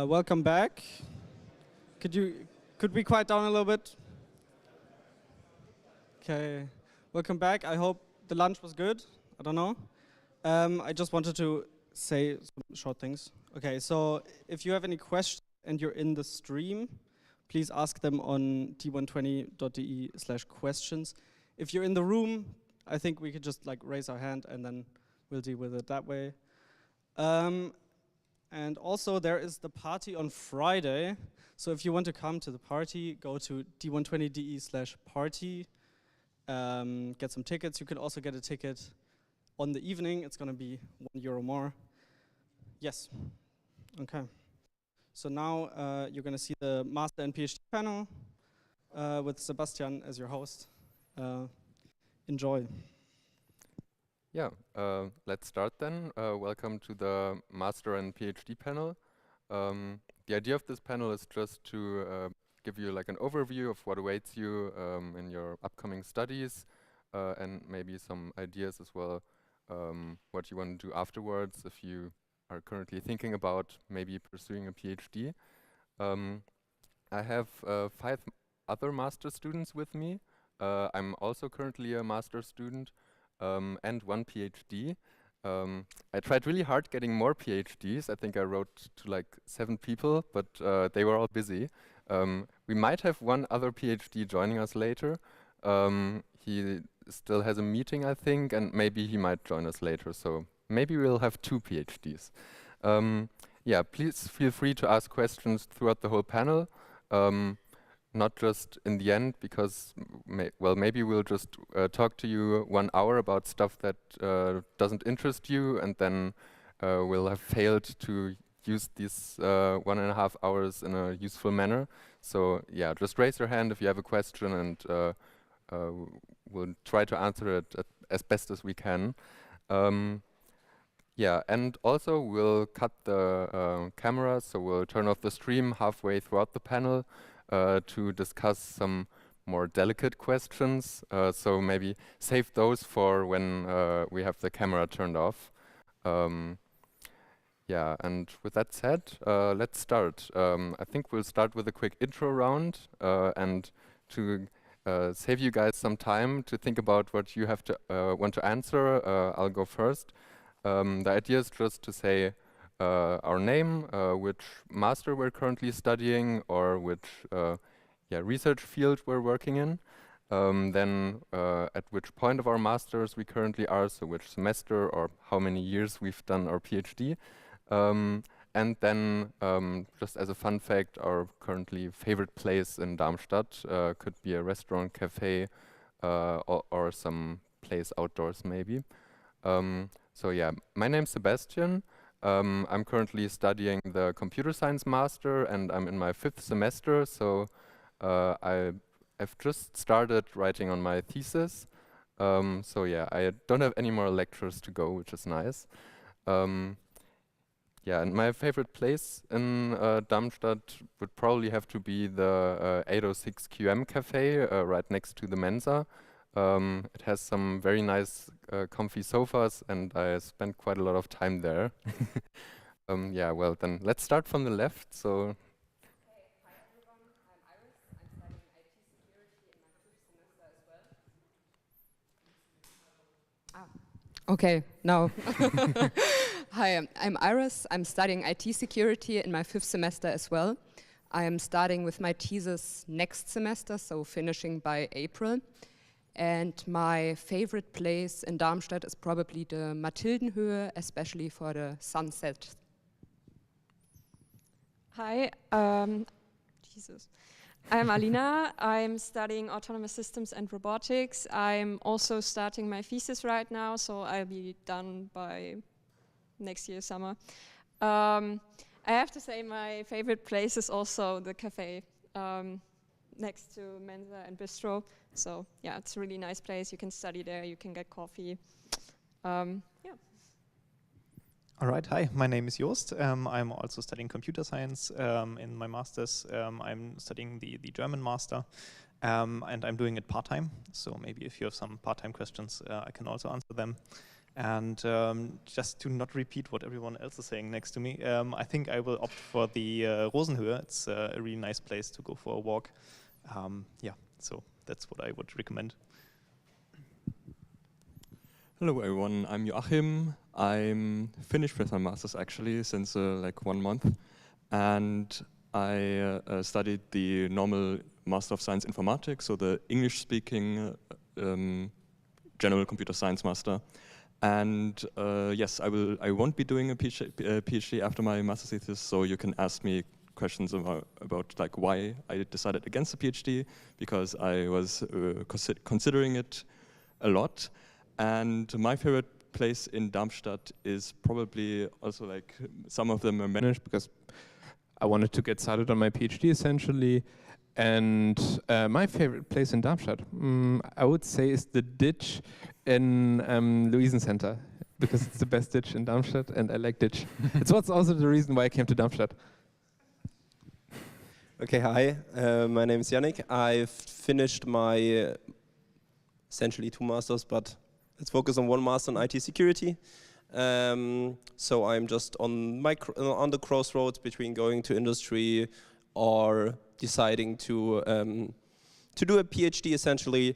Welcome back. Could we quiet down a little bit? Okay. Welcome back. I hope the lunch was good. I don't know. I just wanted to say some short things. Okay, so if you have any questions and you're in the stream, please ask them on t120.de/questions. If you're in the room, I think we could just like raise our hand and then we'll deal with it that way. And also there is the party on Friday. So if you want to come to the party, go to t120.de/party, get some tickets. You can also get a ticket on the evening. It's gonna be €1 more. Yes, okay. So now you're gonna see the Master and PhD panel with Sebastian as your host. Enjoy. Yeah, let's start then. Welcome to the Master and PhD panel. The idea of this panel is just to give you like an overview of what awaits you in your upcoming studies and maybe some ideas as well, what you want to do afterwards if you are currently thinking about maybe pursuing a PhD. I have 5 other master students with me. I'm also currently a master student. And 1 PhD. I tried really hard getting more PhDs. I think I wrote to like 7 people, but they were all busy. We might have 1 other PhD joining us later. He still has a meeting, I think, and maybe he might join us later. So maybe we'll have 2 PhDs. Yeah, please feel free to ask questions throughout the whole panel. Not just in the end, because maybe we'll just talk to you 1 hour about stuff that doesn't interest you, and then we'll have failed to use these 1.5 hours in a useful manner. So yeah, just raise your hand if you have a question, and we'll try to answer it as best as we can. Yeah, and also we'll cut the camera, so we'll turn off the stream halfway throughout the panel to discuss some more delicate questions. So maybe save those for when we have the camera turned off. Yeah, and with that said, let's start. I think we'll start with a quick intro round, and to save you guys some time to think about what you have to want to answer, I'll go first. The idea is just to say our name, which master we're currently studying, or which research field we're working in. Then at which point of our masters we currently are, so which semester or how many years we've done our PhD. And then, just as a fun fact, our currently favorite place in Darmstadt could be a restaurant, cafe, or some place outdoors maybe. So yeah, my name's Sebastian. I'm currently studying the computer science master, and I'm in my 5th semester, so I've just started writing on my thesis. So yeah, I don't have any more lectures to go, which is nice. Yeah, and my favorite place in Darmstadt would probably have to be the 806 QM cafe right next to the Mensa. It has some very nice comfy sofas, and I spent quite a lot of time there. Yeah, well then let's start from the left. So. Okay, hi everyone, I'm Iris. I'm studying IT security in my 5th semester as well. Okay, now. Hi, I'm Iris. I'm studying IT security in my 5th semester as well. I am starting with my thesis next semester, so finishing by April. And my favorite place in Darmstadt is probably the Mathildenhöhe, especially for the sunset. Hi, Jesus. I'm Alina. I'm studying autonomous systems and robotics. I'm also starting my thesis right now, so I'll be done by next year summer. I have to say my favorite place is also the cafe next to Mensa and Bistro. So yeah, it's a really nice place. You can study there, you can get coffee. Yeah. All right, hi, my name is Jost. I'm also studying computer science in my master's. I'm studying the German master, and I'm doing it part-time. So maybe if you have some part-time questions, I can also answer them. And just to not repeat what everyone else is saying next to me, I think I will opt for the Rosenhöhe. It's a really nice place to go for a walk. Yeah, so that's what I would recommend. Hello everyone, I'm Joachim. I'm finished with my master's actually since like 1 month, and I studied the normal Master of Science Informatics, so the English-speaking General Computer Science Master. And yes, I won't be doing a PhD after my master's thesis, so you can ask me questions about like why I decided against a PhD, because I was considering it a lot. And my favorite place in Darmstadt is probably also like some of them are managed because I wanted to get started on my PhD essentially. And my favorite place in Darmstadt, I would say, is the ditch in Luisen Center, because it's the best ditch in Darmstadt, and I like ditch. It's also the reason why I came to Darmstadt. Okay, hi, my name is Yannick. I've finished my essentially 2 masters, but let's focus on 1 master in IT security. So I'm just on the crossroads between going to industry or deciding to do a PhD. Essentially,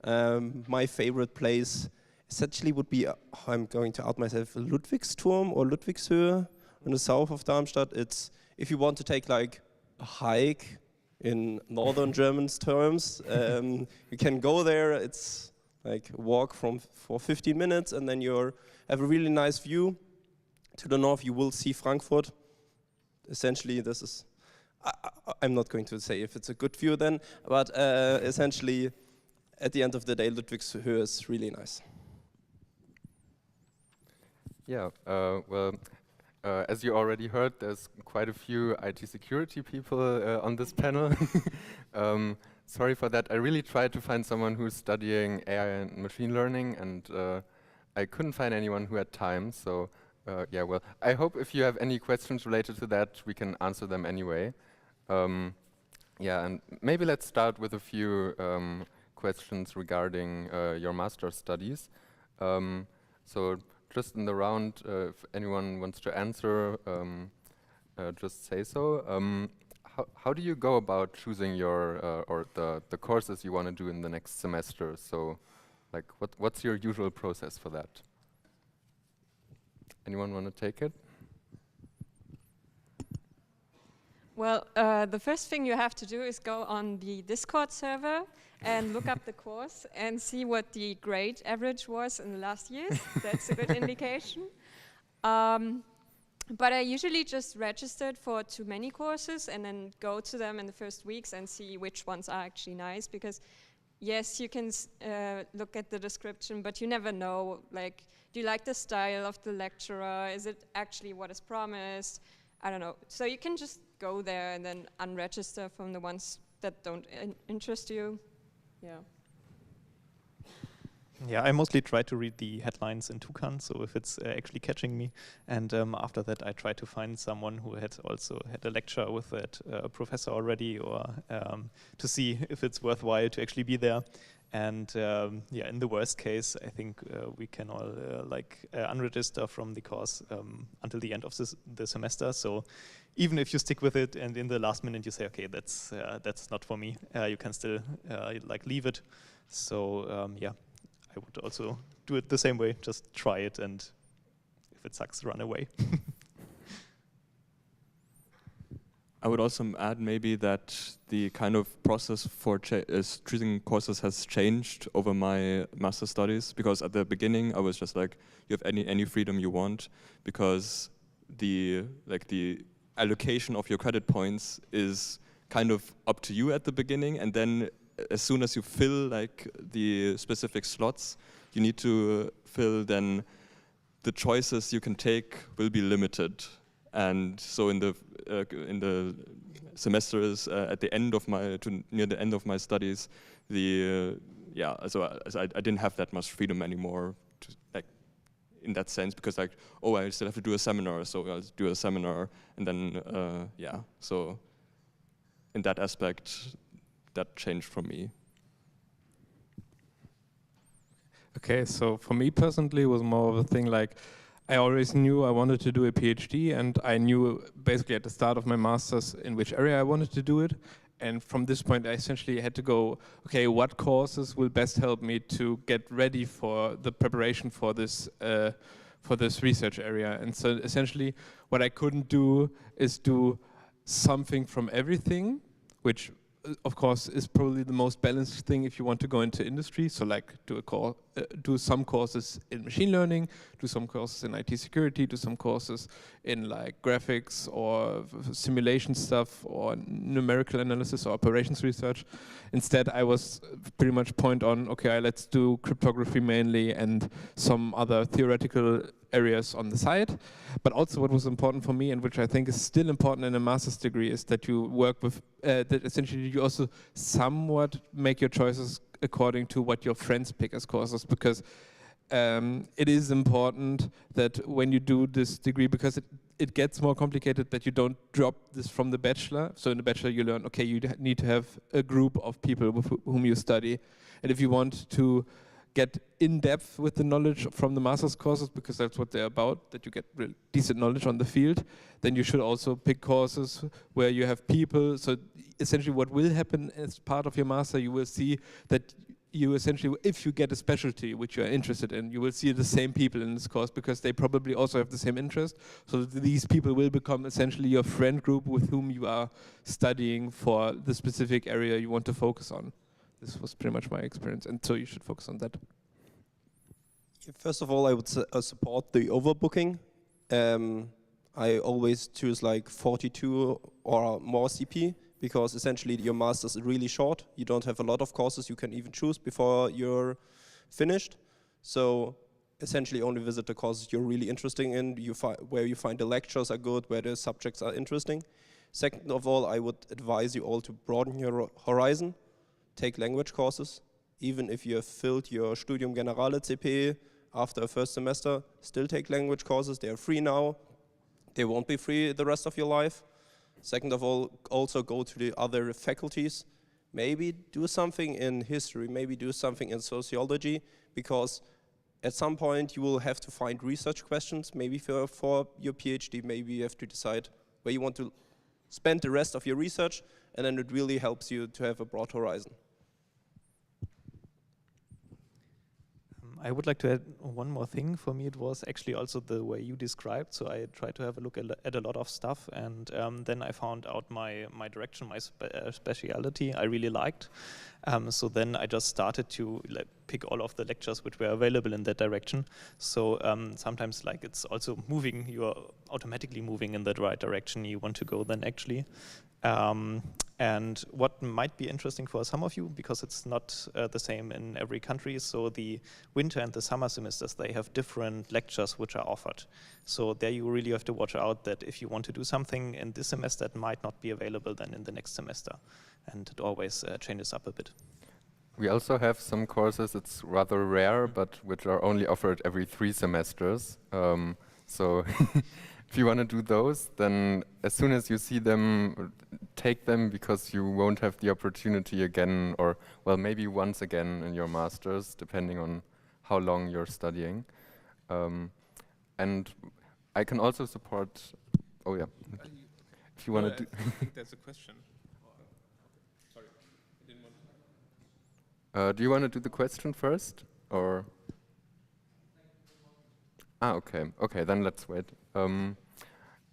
my favorite place essentially would be, I'm going to out myself, Ludwigsturm or Ludwigshöhe in the south of Darmstadt. It's, if you want to take like a hike in northern German's terms, you can go there. It's like walk for 15 minutes, and then you have a really nice view. To the north you will see Frankfurt. Essentially this is, I'm not going to say if it's a good view then, but essentially at the end of the day Ludwigshöhe is really nice. Yeah, well, as you already heard, there's quite a few IT security people on this panel. Sorry for that. I really tried to find someone who's studying AI and machine learning, and I couldn't find anyone who had time. So yeah, well, I hope if you have any questions related to that, we can answer them anyway. Yeah, and maybe let's start with a few questions regarding your master's studies. So just in the round, if anyone wants to answer, just say so. How do you go about choosing your or the courses you want to do in the next semester? So, like, what's your usual process for that? Anyone want to take it? Well, the first thing you have to do is go on the Discord server and look up the course and see what the grade average was in the last years. That's a good indication. But I usually just registered for too many courses and then go to them in the first weeks and see which ones are actually nice, because yes, you can look at the description, but you never know, like, do you like the style of the lecturer? Is it actually what is promised? I don't know. So you can just go there and then unregister from the ones that don't interest you. Yeah. Yeah, I mostly try to read the headlines in Tukan, so if it's actually catching me. And after that, I try to find someone who had also had a lecture with that professor already, or to see if it's worthwhile to actually be there. And yeah, in the worst case, I think we can all unregister from the course until the end of the semester. So even if you stick with it and in the last minute you say, okay, that's not for me, you can still leave it. So yeah. I would also do it the same way, just try it, and if it sucks, run away. I would also add maybe that the kind of process for choosing courses has changed over my master studies, because at the beginning I was just like, you have any freedom you want, because the allocation of your credit points is kind of up to you at the beginning, and then as soon as you fill the specific slots you need to fill, then the choices you can take will be limited. And so in the semesters at the end of near the end of my studies, so I didn't have that much freedom anymore in that sense, because I still have to do a seminar, so I'll do a seminar, and then yeah, so in that aspect that changed for me. Okay, so for me personally, it was more of a thing like I always knew I wanted to do a PhD, and I knew basically at the start of my master's in which area I wanted to do it. And from this point, I essentially had to go, okay, what courses will best help me to get ready for the preparation for this research area? And so essentially, what I couldn't do is do something from everything, which of course is probably the most balanced thing if you want to go into industry. So like do some courses in machine learning, do some courses in IT security, do some courses in like graphics or simulation stuff or numerical analysis or operations research. Instead, I was pretty much point on, okay, let's do cryptography mainly and some other theoretical areas on the side. But also what was important for me, and which I think is still important in a master's degree, is that you work with, that essentially you also somewhat make your choices according to what your friends pick as courses, because it is important that when you do this degree, because it gets more complicated, that you don't drop this from the bachelor. So in the bachelor you learn, okay, you need to have a group of people with whom you study. And if you want to get in depth with the knowledge from the master's courses, because that's what they're about, that you get real decent knowledge on the field, then you should also pick courses where you have people. So essentially what will happen as part of your master, you will see that you essentially, if you get a specialty which you are interested in, you will see the same people in this course because they probably also have the same interest. So these people will become essentially your friend group with whom you are studying for the specific area you want to focus on. This was pretty much my experience, and so you should focus on that. First of all, I would support the overbooking. I always choose like 42 or more CP, because essentially your master's is really short. You don't have a lot of courses you can even choose before you're finished. So essentially only visit the courses you're really interested in, where you find the lectures are good, where the subjects are interesting. Second of all, I would advise you all to broaden your horizon. Take language courses. Even if you have filled your Studium Generale CP after a first semester, still take language courses. They are free now. They won't be free the rest of your life. Second of all, also go to the other faculties. Maybe do something in history, maybe do something in sociology, because at some point you will have to find research questions, maybe for your PhD. Maybe you have to decide where you want to spend the rest of your research, and then it really helps you to have a broad horizon. I would like to add one more thing. For me, it was actually also the way you described. So I tried to have a look at a lot of stuff, and then I found out my direction, my speciality I really liked. So then I just started to pick all of the lectures which were available in that direction. So sometimes it's also moving, you're automatically moving in that right direction you want to go then actually. And what might be interesting for some of you, because it's not the same in every country, so the winter and the summer semesters, they have different lectures which are offered. So there you really have to watch out that if you want to do something in this semester, it might not be available then in the next semester. And it always changes up a bit. We also have some courses, it's rather rare, but which are only offered every 3 semesters. So if you want to do those, then as soon as you see them, take them, because you won't have the opportunity again, or well, maybe once again in your masters, depending on how long you're studying. And I can also support. Oh yeah, if you want to do. I think there's a question. Sorry, I didn't want. Do you want to do the question first, or? Okay. Okay, then let's wait.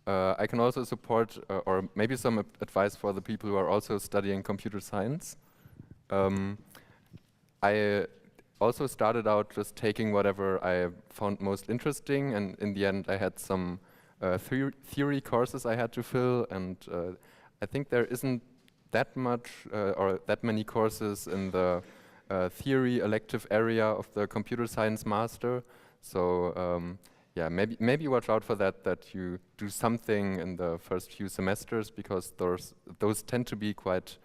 I can also support, or maybe some advice for the people who are also studying computer science. I also started out just taking whatever I found most interesting, and in the end I had some theory courses I had to fill, and I think there isn't that much or that many courses in the theory elective area of the computer science master. So yeah, maybe watch out for that you do something in the first few semesters, because those tend to be quite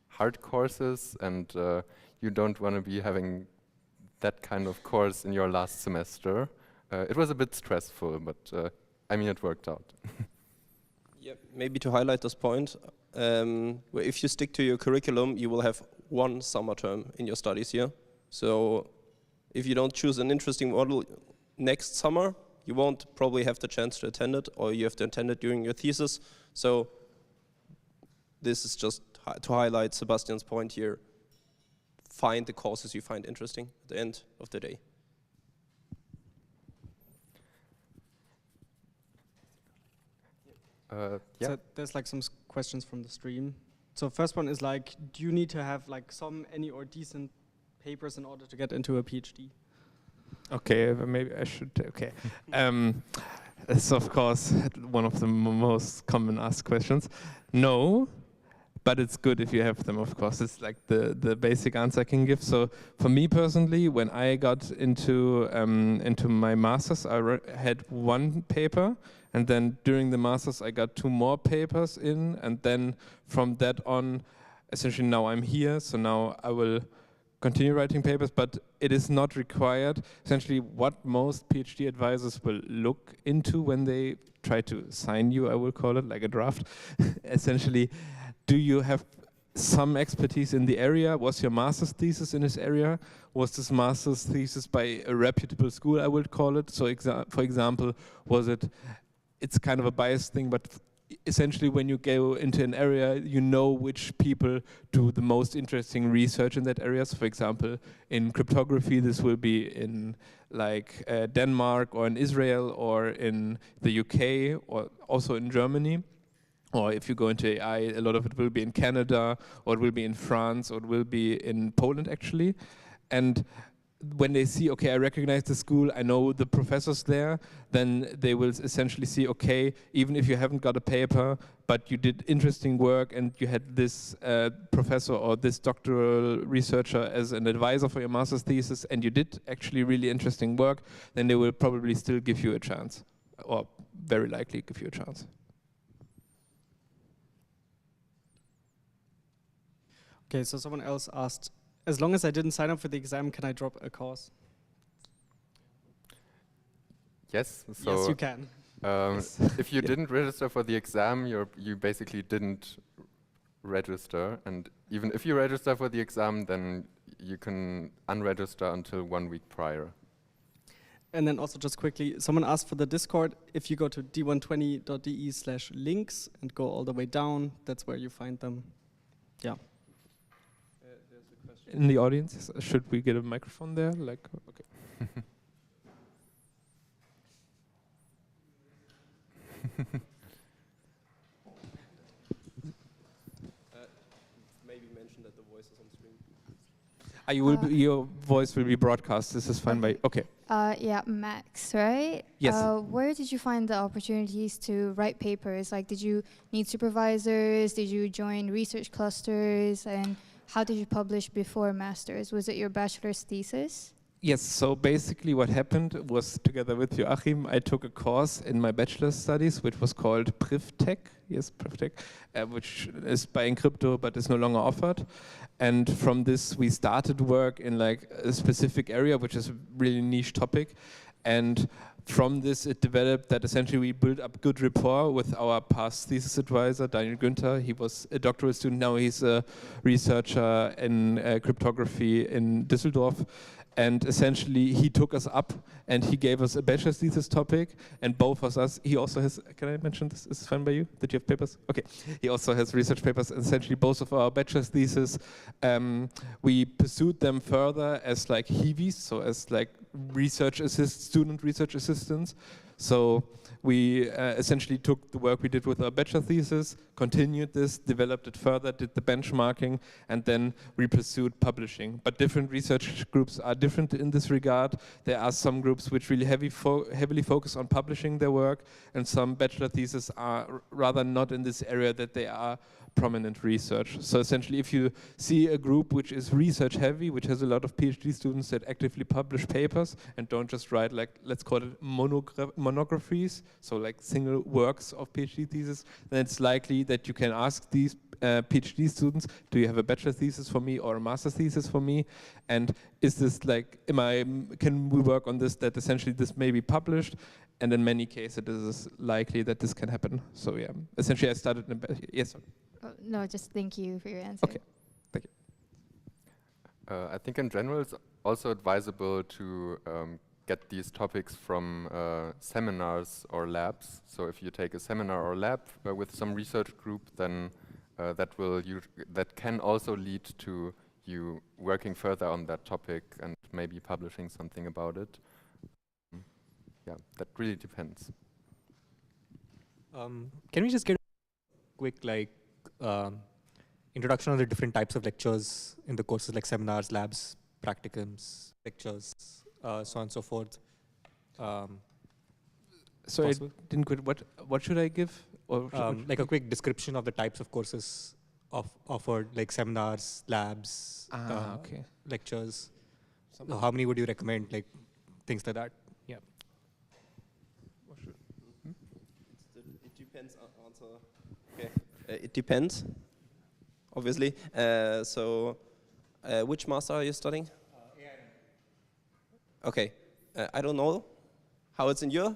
hard courses, and you don't want to be having that kind of course in your last semester. It was a bit stressful, but I mean, it worked out. Yeah, maybe to highlight this point, where if you stick to your curriculum, you will have one summer term in your studies here. So if you don't choose an interesting model next summer, you won't probably have the chance to attend it, or you have to attend it during your thesis. So this is just to highlight Sebastian's point here. Find the courses you find interesting at the end of the day. Yeah. So there's like some questions from the stream. So first one is like, do you need to have like some, any, or decent papers in order to get into a PhD? Okay, maybe I should. Okay, it's of course one of the most common asked questions. No, but it's good if you have them. Of course, it's like the basic answer I can give. So for me personally, when I got into my masters, I had one paper, and then during the masters I got 2 more papers in, and then from that on, essentially now I'm here. So now I will continue writing papers, but it is not required. Essentially, what most PhD advisors will look into when they try to sign you, I will call it, like a draft. Essentially, do you have some expertise in the area? Was your master's thesis in this area? Was this master's thesis by a reputable school, I would call it? So for example, was it, it's kind of a biased thing, but essentially when you go into an area, you know which people do the most interesting research in that area. So for example, in cryptography, this will be in like Denmark or in Israel or in the UK or also in Germany. Or if you go into AI, a lot of it will be in Canada, or it will be in France, or it will be in Poland actually. And when they see, okay, I recognize the school, I know the professors there, then they will essentially see, okay, even if you haven't got a paper, but you did interesting work and you had this professor or this doctoral researcher as an advisor for your master's thesis, and you did actually really interesting work, then they will probably still give you a chance, or very likely give you a chance. Okay, so someone else asked, as long as I didn't sign up for the exam, can I drop a course? Yes. So yes, you can. If you didn't register for the exam, you basically didn't register. And even if you register for the exam, then you can unregister until 1 week prior. And then also just quickly, someone asked for the Discord. If you go to d120.de/links and go all the way down, that's where you find them. Yeah. In the audience, should we get a microphone there? Like, okay. Maybe mention that the voice is on stream. You will be, your voice will be broadcast. This is fine by, okay. Yeah, Max, right? Yes. Where did you find the opportunities to write papers? Like, did you need supervisors? Did you join research clusters? And how did you publish before master's? Was it your bachelor's thesis? Yes, so basically what happened was, together with Joachim, I took a course in my bachelor's studies, which was called PrivTech, yes, PrivTech, which is by Encrypto, but is no longer offered. And from this, we started work in like a specific area, which is a really niche topic. And from this, it developed that essentially we built up good rapport with our past thesis advisor, Daniel Günther. He was a doctoral student, now he's a researcher in cryptography in Düsseldorf. And essentially, he took us up and he gave us a bachelor's thesis topic. And both of us, he also has, can I mention this? Is this fine by you? Did you have papers? Okay. He also has research papers. And essentially, both of our bachelor's thesis, we pursued them further as like HEVs, so as like student research assistants. So we essentially took the work we did with our bachelor thesis, continued this, developed it further, did the benchmarking, and then we pursued publishing. But different research groups are different in this regard. There are some groups which really heavily focus on publishing their work, and some bachelor theses are rather not in this area, that they are prominent research. So essentially, if you see a group which is research heavy, which has a lot of PhD students that actively publish papers and don't just write like, let's call it monographies, so like single works of PhD thesis, then it's likely that you can ask these PhD students, do you have a bachelor thesis for me or a master's thesis for me? And is this like, can we work on this, that essentially this may be published? And in many cases, it is likely that this can happen. So yeah, essentially I started in yes, sorry. No, just thank you for your answer. Okay, thank you. I think in general, it's also advisable to get these topics from seminars or labs. So if you take a seminar or lab with some research group, then that can also lead to you working further on that topic and maybe publishing something about it. Yeah, that really depends. Can we just get a quick introduction on the different types of lectures in the courses, like seminars, labs, practicums, lectures, so on and so forth? So I didn't quit. What should I give? Or like a quick description of the types of courses offered, like seminars, labs, okay. lectures. So how many would you recommend? Like things like that. Yeah. It depends on answer. Okay. It depends, obviously. So, which master are you studying? Okay. I don't know how it's in your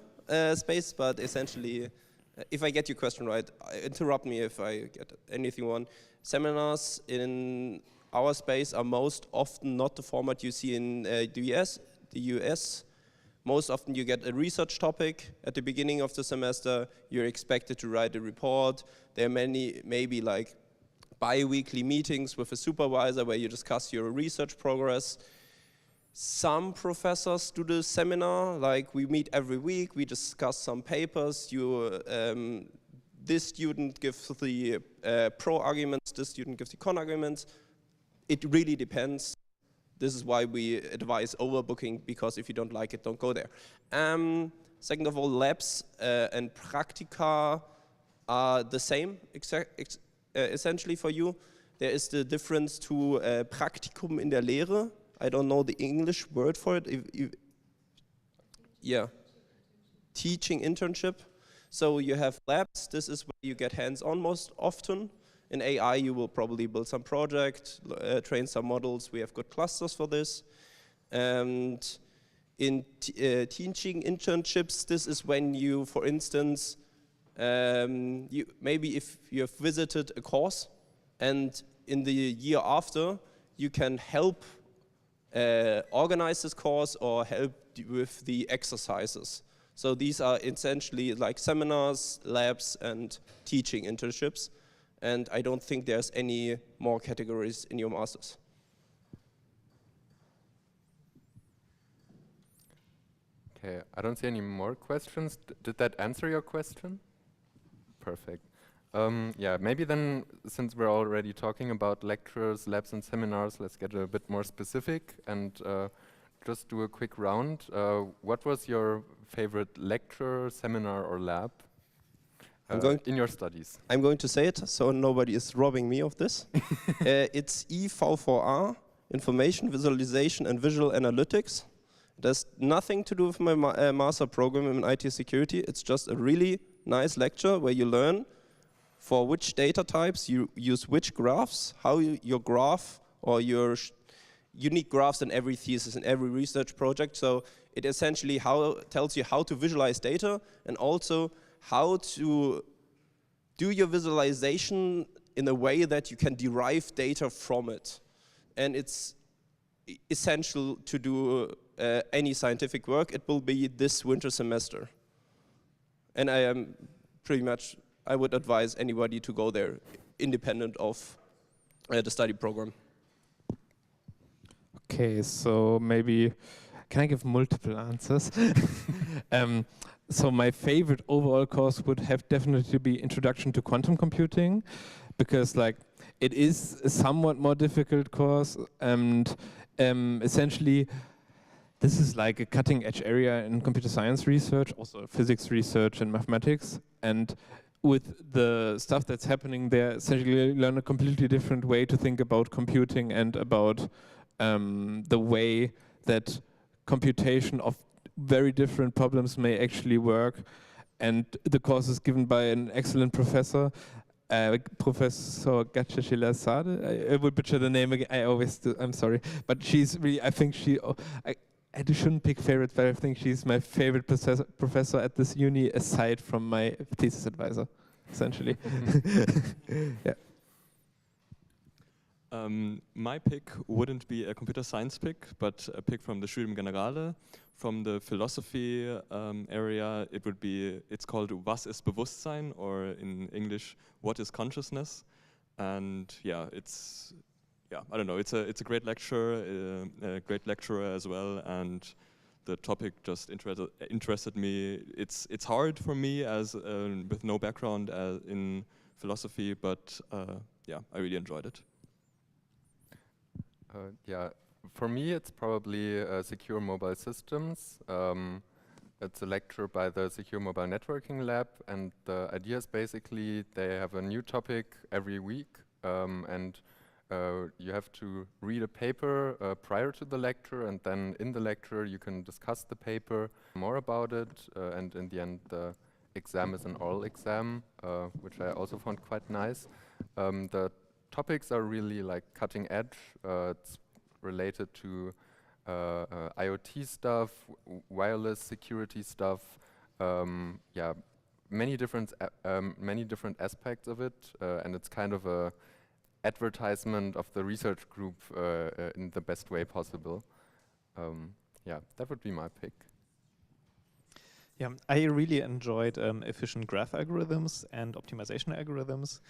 space, but essentially, if I get your question right, interrupt me if I get anything wrong. Seminars in our space are most often not the format you see in the US. Most often you get a research topic at the beginning of the semester. You're expected to write a report. There are maybe like bi-weekly meetings with a supervisor where you discuss your research progress. Some professors do the seminar, like we meet every week, we discuss some papers. This student gives the pro arguments, this student gives the con arguments. It really depends. This is why we advise overbooking, because if you don't like it, don't go there. Second of all, labs and practica are the same, essentially for you. There is the difference to Praktikum in der Lehre. I don't know the English word for it. Yeah, teaching internship. So you have labs. This is where you get hands-on most often. In AI, you will probably build some project, train some models. We have good clusters for this. And in teaching internships, this is when you, for instance, maybe if you have visited a course, and in the year after, you can help organize this course or help with the exercises. So these are essentially like seminars, labs, and teaching internships. And I don't think there's any more categories in your masters. Okay, I don't see any more questions. Did that answer your question? Perfect. Yeah, maybe then, since we're already talking about lectures, labs, and seminars, let's get a bit more specific and just do a quick round. What was your favorite lecture, seminar, or lab in your studies? I'm going to say it, so nobody is robbing me of this. It's EV4R, Information Visualization and Visual Analytics. It has nothing to do with my master program in IT security. It's just a really nice lecture where you learn for which data types you use which graphs, how your graph or your unique graphs in every thesis, in every research project. So it essentially tells you how to visualize data and also how to do your visualization in a way that you can derive data from it. And it's essential to do any scientific work. It will be this winter semester. And I would advise anybody to go there, independent of the study program. Okay, so maybe, can I give multiple answers? So my favorite overall course would have definitely be Introduction to Quantum Computing, because like it is a somewhat more difficult course, and essentially this is like a cutting edge area in computer science research, also physics research and mathematics, and with the stuff that's happening there, essentially you learn a completely different way to think about computing and about the way that computation of very different problems may actually work. And the course is given by an excellent professor, Professor Gatchashila Sade. I will butcher the name again, I always do, I'm sorry. But she's really, I think I shouldn't pick favorite, but I think she's my favorite professor at this uni, aside from my thesis advisor, essentially. Yeah. My pick wouldn't be a computer science pick, but a pick from the Studium Generale. From the philosophy area, it's called Was ist Bewusstsein, or in English, What is Consciousness? And yeah, I don't know, it's a great lecture, a great lecturer as well, and the topic just interested me. It's hard for me as with no background in philosophy, but yeah, I really enjoyed it. Yeah, for me it's probably Secure Mobile Systems. It's a lecture by the Secure Mobile Networking Lab, and the idea is basically they have a new topic every week, and you have to read a paper prior to the lecture, and then in the lecture you can discuss the paper more about it, and in the end the exam is an oral exam, which I also found quite nice. The topics are really like cutting edge. It's related to IoT stuff, wireless security stuff. Yeah, many different aspects of it, and it's kind of a advertisement of the research group in the best way possible. Yeah, that would be my pick. Yeah, I really enjoyed efficient graph algorithms and optimization algorithms,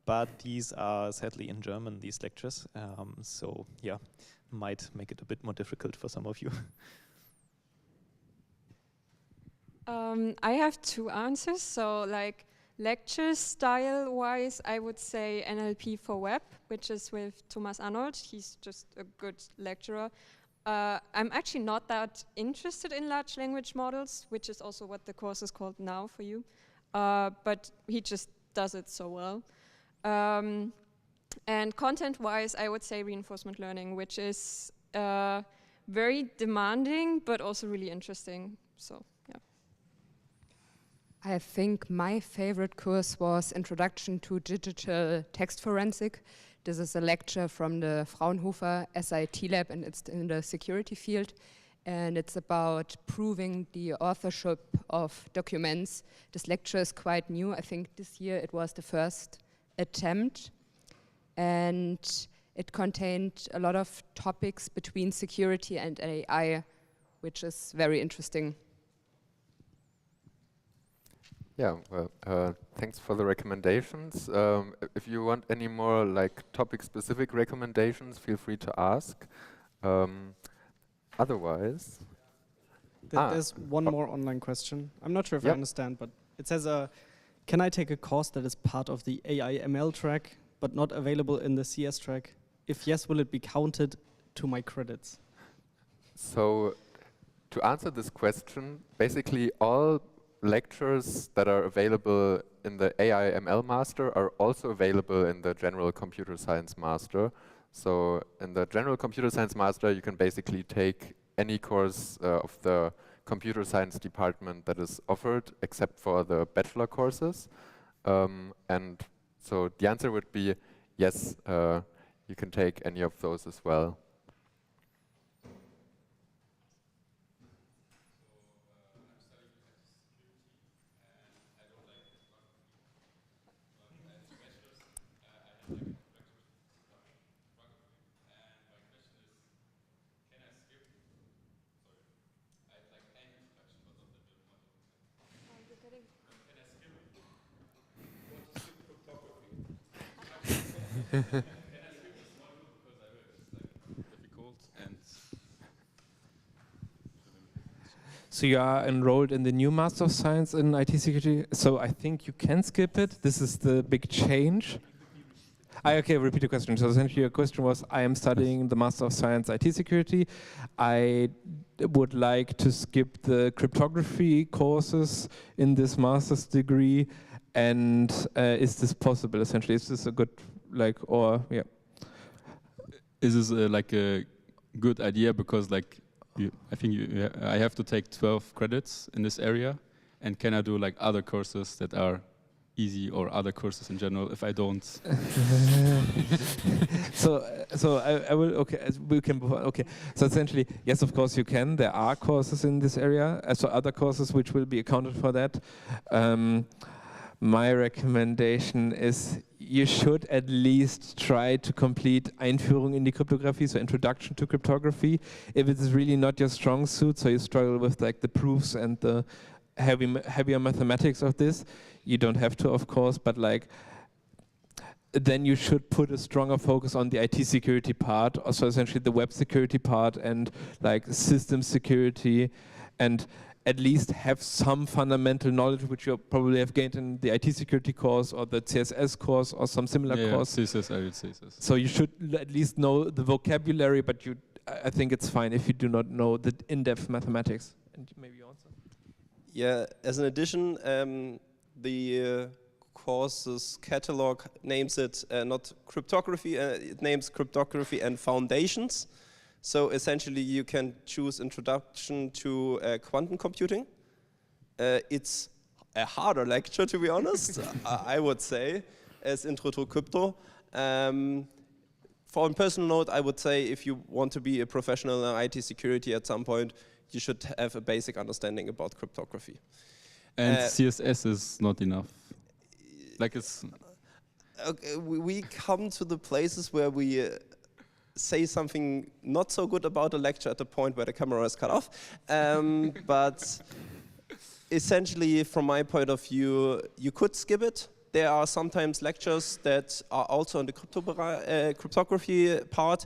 but these are sadly in German, these lectures. So yeah, might make it a bit more difficult for some of you. I have two answers. So like lecture style wise, I would say NLP for Web, which is with Thomas Arnold. He's just a good lecturer. I'm actually not that interested in large language models, which is also what the course is called now for you. But he just does it so well. And content-wise, I would say reinforcement learning, which is very demanding, but also really interesting. So, yeah. I think my favorite course was Introduction to Digital Text Forensic. This is a lecture from the Fraunhofer SIT lab, and it's in the security field. And it's about proving the authorship of documents. This lecture is quite new. I think this year it was the first attempt. And it contained a lot of topics between security and AI, which is very interesting. Yeah, well, thanks for the recommendations. If you want any more like topic-specific recommendations, feel free to ask. Otherwise, there's one more online question. I'm not sure if I understand, but it says, can I take a course that is part of the AI ML track, but not available in the CS track? If yes, will it be counted to my credits? So, to answer this question, basically all lectures that are available in the AI ML Master are also available in the General Computer Science Master. So in the General Computer Science Master, you can basically take any course of the computer science department that is offered, except for the bachelor courses. And so the answer would be yes, you can take any of those as well. So you are enrolled in the new Master of Science in IT Security, so I think you can skip it. This is the big change. Okay, repeat the question. So essentially your question was, I am studying the Master of Science IT Security. I would like to skip the cryptography courses in this master's degree, and is this possible essentially? Is this a good, like, or, yeah. Is this like a good idea because like, I think I have to take 12 credits in this area, and can I do like other courses that are easy or other courses in general if I don't? So I will, okay, we can move on. Okay, so essentially, yes, of course you can. There are courses in this area, so other courses which will be accounted for that. my recommendation is you should at least try to complete Einführung in die Kryptographie, so Introduction to Cryptography. If it is really not your strong suit, so you struggle with like the proofs and the heavier mathematics of this, you don't have to, of course, but like then you should put a stronger focus on the IT security part, also essentially the web security part and like system security, and at least have some fundamental knowledge which you probably have gained in the IT security course or the CSS course or some similar course. CSS, I would say CSS. So you should at least know the vocabulary, but I think it's fine if you do not know the in-depth mathematics. And maybe you answer. Yeah, as an addition, the courses catalog names it not cryptography, it names cryptography and foundations. So essentially you can choose introduction to quantum computing. It's a harder lecture, to be honest, I would say, as intro to crypto. For a personal note, I would say if you want to be a professional in IT security at some point, you should have a basic understanding about cryptography. And CSS is not enough. Like it's... Okay, we come to the places where we say something not so good about a lecture at the point where the camera is cut off. But essentially, from my point of view, you could skip it. There are sometimes lectures that are also on the cryptography part.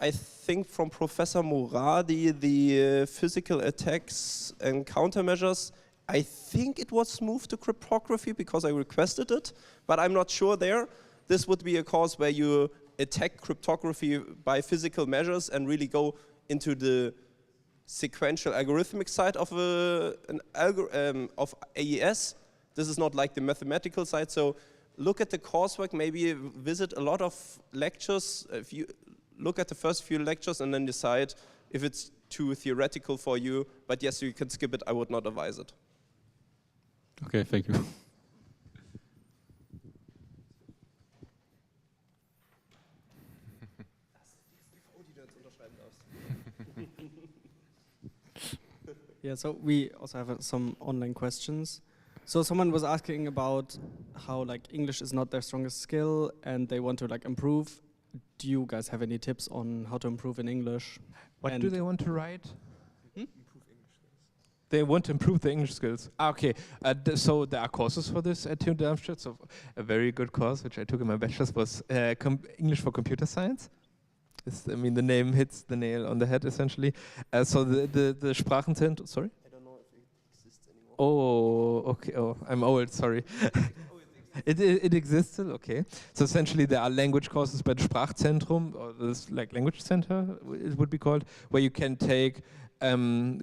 I think from Professor Moradi, the physical attacks and countermeasures, I think it was moved to cryptography because I requested it, but I'm not sure there. This would be a course where you attack cryptography by physical measures and really go into the sequential algorithmic side of of AES. This is not like the mathematical side, so look at the coursework, maybe visit a lot of lectures. If you look at the first few lectures and then decide if it's too theoretical for you, but yes, you can skip it, I would not advise it. Okay, thank you. Yeah, so we also have some online questions. So someone was asking about how like English is not their strongest skill and they want to like improve. Do you guys have any tips on how to improve in English? What do they want to write? They want to improve their English skills. Okay, so there are courses for this at TU Darmstadt. So a very good course, which I took in my bachelor's, was English for Computer Science. I mean, the name hits the nail on the head, essentially. So the Sprachenzentrum, sorry? I don't know if it exists anymore. Oh, okay. Oh, I'm old, sorry. It exists still, okay. So essentially there are language courses by the Sprachzentrum, or this like language center, it would be called, where you can take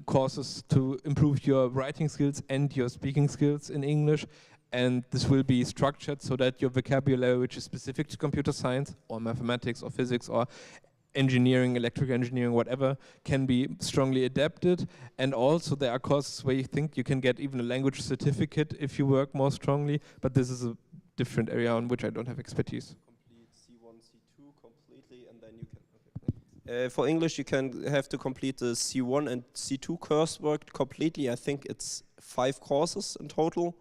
courses to improve your writing skills and your speaking skills in English. And this will be structured so that your vocabulary, which is specific to computer science or mathematics or physics or engineering, electrical engineering, whatever, can be strongly adapted. And also there are courses where you think you can get even a language certificate if you work more strongly, but this is a different area on which I don't have expertise. Complete C1, C2 completely, and then you can... Okay. For English, you can have to complete the C1 and C2 coursework completely. I think it's 5 courses in total.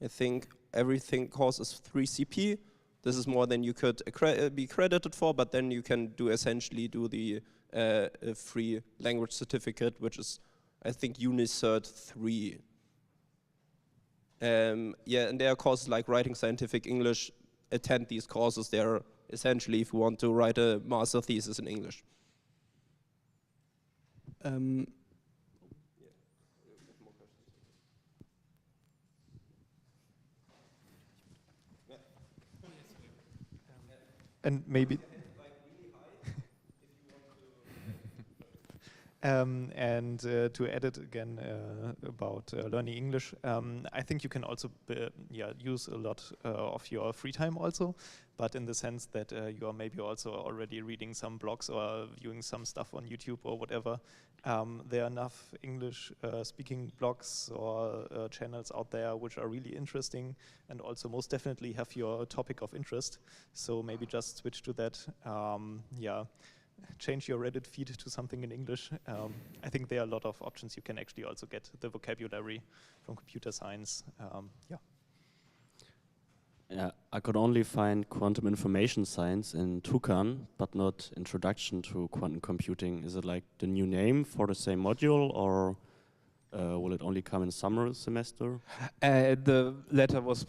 I think everything course 3 CP. This is more than you could be credited for, but then you can essentially do the free language certificate, which is, I think, Unicert 3. Yeah, and there are courses like writing scientific English. Attend these courses. They're essentially if you want to write a master thesis in English. And maybe to add it again about learning English, I think you can also use a lot of your free time also, but in the sense that you are maybe also already reading some blogs or viewing some stuff on YouTube or whatever. There are enough English speaking blogs or channels out there which are really interesting and also most definitely have your topic of interest. So maybe just switch to that. Change your Reddit feed to something in English. I think there are a lot of options. You can actually also get the vocabulary from computer science. Yeah, I could only find quantum information science in Tucan, but not introduction to quantum computing. Is it like the new name for the same module, or will it only come in summer semester? The latter was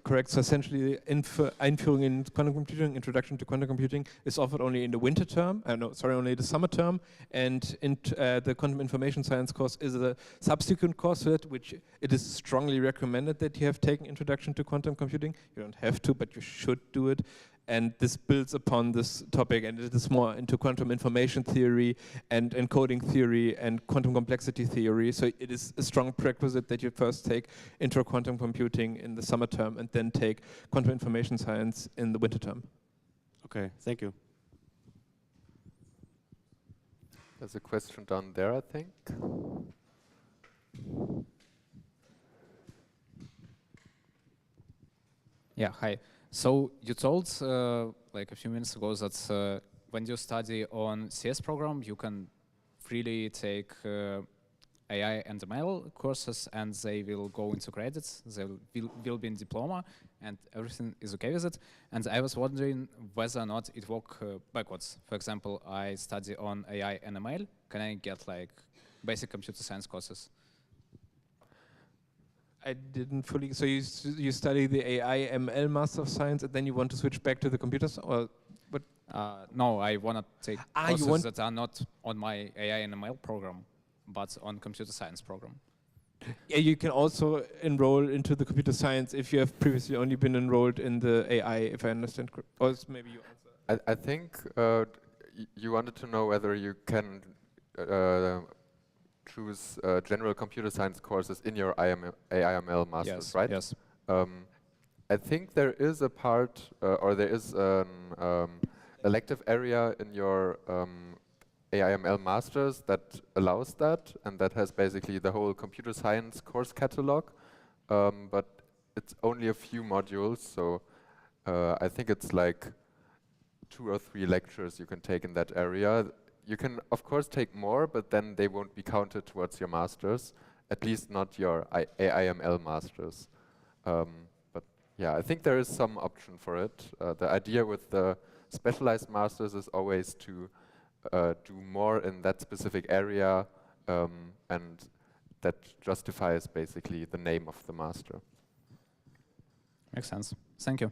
correct. So essentially, Einführung in quantum computing, introduction to quantum computing, is offered only in the winter term. Only the summer term. And the quantum information science course is a subsequent course to it, which it is strongly recommended that you have taken introduction to quantum computing. You don't have to, but you should do it. And this builds upon this topic, and it is more into quantum information theory and encoding theory and quantum complexity theory. So it is a strong prerequisite that you first take intro quantum computing in the summer term and then take quantum information science in the winter term. Okay, thank you. There's a question down there, I think. Yeah, hi. So you told like a few minutes ago that when you study on CS program, you can freely take AI and ML courses, and they will go into credits. They will be in diploma, and everything is okay with it. And I was wondering whether or not it works backwards. For example, I study on AI and ML. Can I get like basic computer science courses? I didn't fully. So you study the AI ML Master of Science, and then you want to switch back to the computers, or what? No, I want to take courses that are not on my AI and ML program, but on computer science program. Yeah, you can also enroll into the computer science if you have previously only been enrolled in the AI, if I understand correctly. Or maybe you answer. I think you wanted to know whether you can choose general computer science courses in your AIML masters, yes, right? Yes. I think there is a part, or there is an elective area in your AIML masters that allows that, and that has basically the whole computer science course catalog, but it's only a few modules, so I think it's like 2 or 3 lectures you can take in that area. You can, of course, take more, but then they won't be counted towards your masters, at least not your AIML masters. But yeah, I think there is some option for it. The idea with the specialized masters is always to do more in that specific area, and that justifies basically the name of the master. Makes sense. Thank you.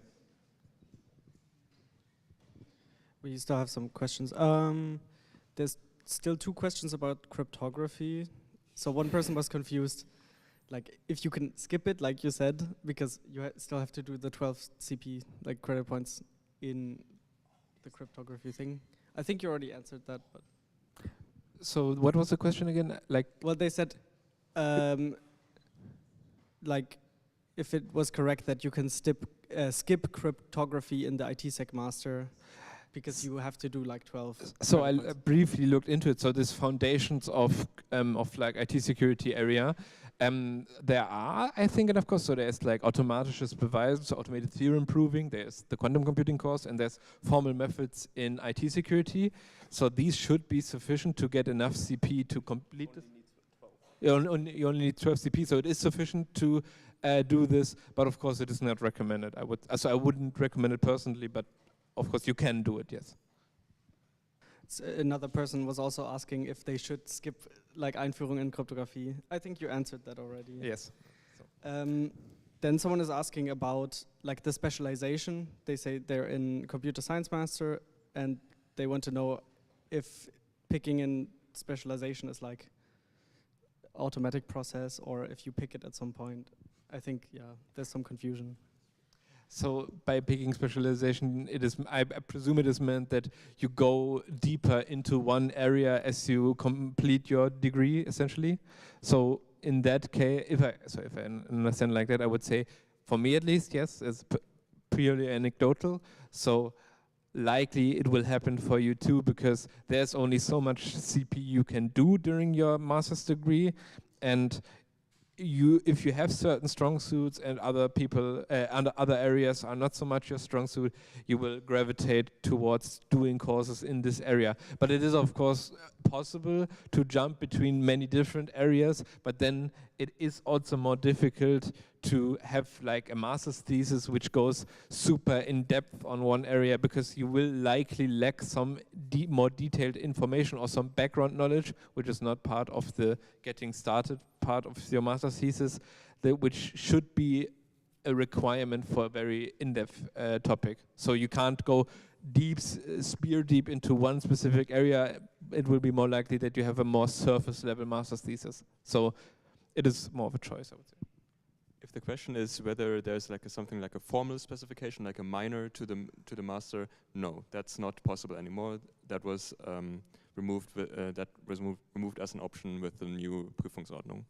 We still have some questions. There's still 2 questions about cryptography. So one person was confused, like if you can skip it, like you said, because you still have to do the 12 CP like credit points in the cryptography thing. I think you already answered that, but. So what was the question again? Like, well, they said, like, if it was correct that you can skip cryptography in the ITsec master, because you have to do like 12. So I briefly looked into it. So this foundations of like IT security area, there are, I think, and of course, so there's like automatisches Beweisen, so automated theorem proving. There's the quantum computing course, and there's formal methods in IT security. So these should be sufficient to get enough CP to complete this. You only need 12 CP, so it is sufficient to do this. But of course, it is not recommended. I wouldn't recommend it personally, but of course, you can do it, yes. Another person was also asking if they should skip like Einführung in Kryptographie. I think you answered that already. Yes. Then someone is asking about like the specialization. They say they're in computer science master, and they want to know if picking in specialization is like automatic process, or if you pick it at some point. I think, yeah, there's some confusion. So by picking specialization, it is, I presume it is meant that you go deeper into one area as you complete your degree, essentially. So in that case, if I understand like that, I would say, for me at least, yes, it's purely anecdotal. So likely it will happen for you too, because there's only so much CP you can do during your master's degree, and if you have certain strong suits and other people and other areas are not so much your strong suit, you will gravitate towards doing courses in this area. But it is of course possible to jump between many different areas, but then it is also more difficult to have like a master's thesis which goes super in depth on one area, because you will likely lack some more detailed information or some background knowledge, which is not part of the getting started part of your master's thesis, which should be a requirement for a very in-depth topic. So you can't go spear deep into one specific area. It will be more likely that you have a more surface level master's thesis. So it is more of a choice, I would say. If the question is whether there's like something like a formal specification, like a minor to the master, no, that's not possible anymore. That was removed. Removed as an option with the new Prüfungsordnung.